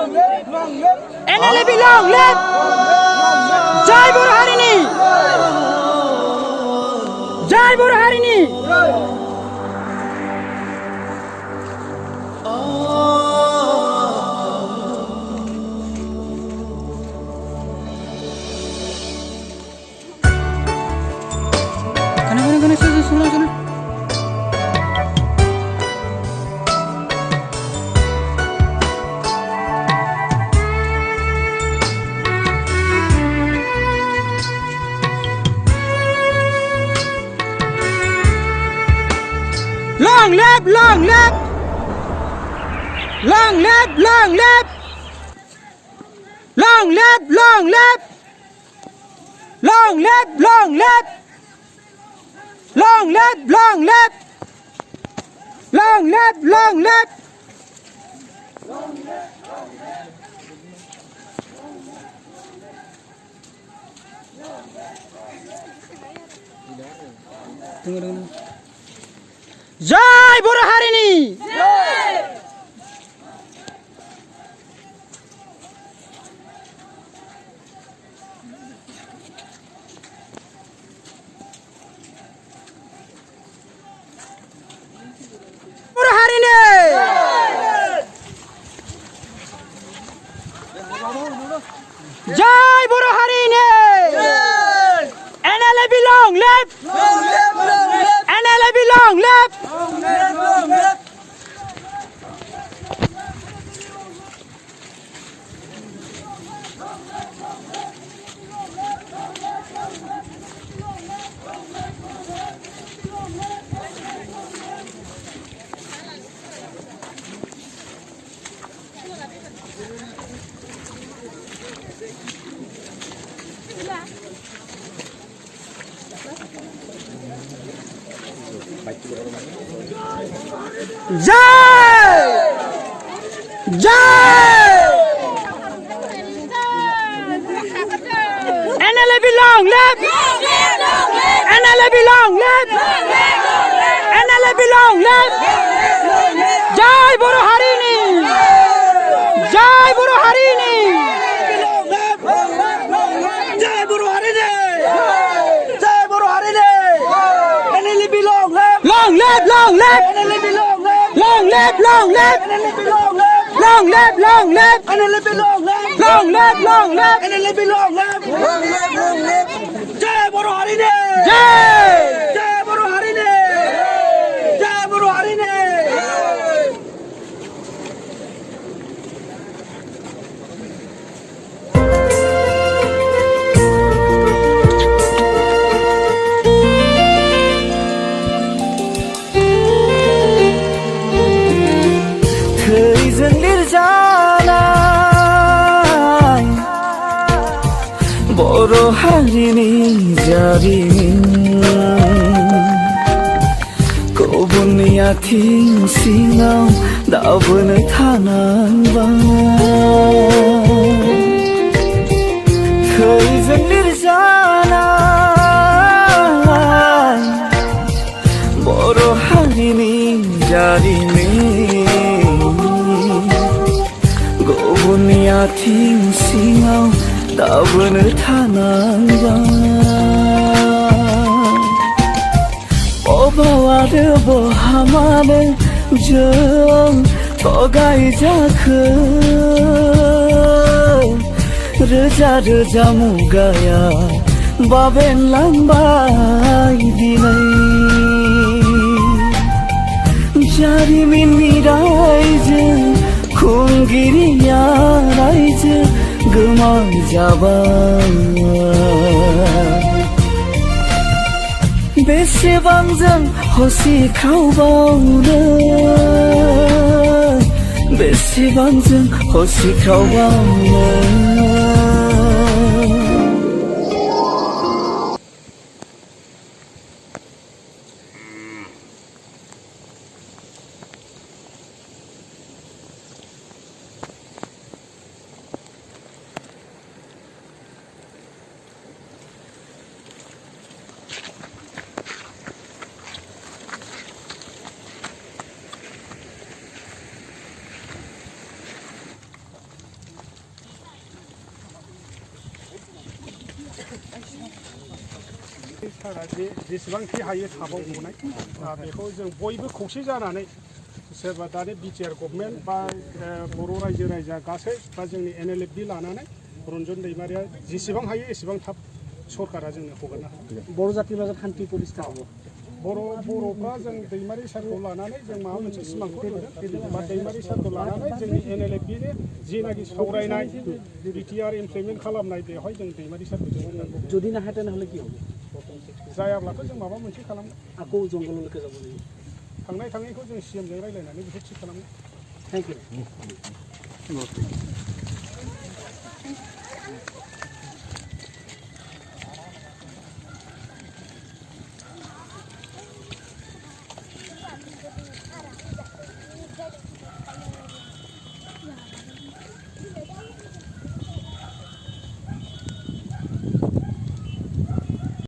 NLFB long live! Jai Bodo Harini! Jai Bodo Harini! Sana. Long live, long live! Long live, long live! Long live, long live! Long live, long live! Long live, long live! Long live, long live! Tunggu. Jai Bodo Harini! Bodo Harini! Jai Bodo Harini! NLFB long live! NLFB long live! Jai! Jai! NLFB long live! NLFB long live! NLFB long live! Jai Bodo Harini! Jai Bodo Harini! Jai Bodo Harini! Jai Bodo Harini! NLFB long live! Long live, long live! NLFB long live! Long live, long live! NLFB long live! Long live, long live! NLFB long live! Long live, long live! NLFB long live! Long live, long live! Jai Bodo Harini! Jai! Jai Bodo Harini! Jai Bodo Harini! Bodo Harini jaring Kobuni ating singaw Daban tanan ba Kaisan lirjanay Bodo Harini jaring Kobuni ating singaw Daban tanan ba Obawade bohamade jeng togai jakhe Reja mugaya baben lambai dinai Jarimin mirai khungiriya raije Gemang jabang Besebangjang hosi kraubawno Besebangjang hosi kraubawno सरकारा जेसेबांखि हायो थाबावनाय बेखौ जों बयबो खौसे जानानै सोरबा दानि BTR गभर्नमेन्ट बा बर' रायजो राजा गासै बा जोंनि NLFB लानानै रन्जन दैमारिया जेसेबां हायो एसेबां थाब सरकारा जोंनो हगारना होयो बर' जातिनि माजात शान्ति प्रतिष्ठा हबो बर'फ्रा जों दैमारि सारखौ लानानै जों माबा मोनसे सिमांखौ नुदों बा दैमारि सारखौ लानानै जोंनि NLFBनि जिनाखि सावरायनाय BTR इमप्लिमेन्ट खालामनाय बेवहाय जों दैमारि सारखौ जों जुदि नाहाय তেনেহ'লে কি হবে जायाब्लाथ' जों माबा मोनसे खालामो আকৌ जंगलলৈকে যাব লাগিব थांनाय थाङैखौ जों CMजों रायज्लायनानै बेखौ थिग खालामो थेंक इउ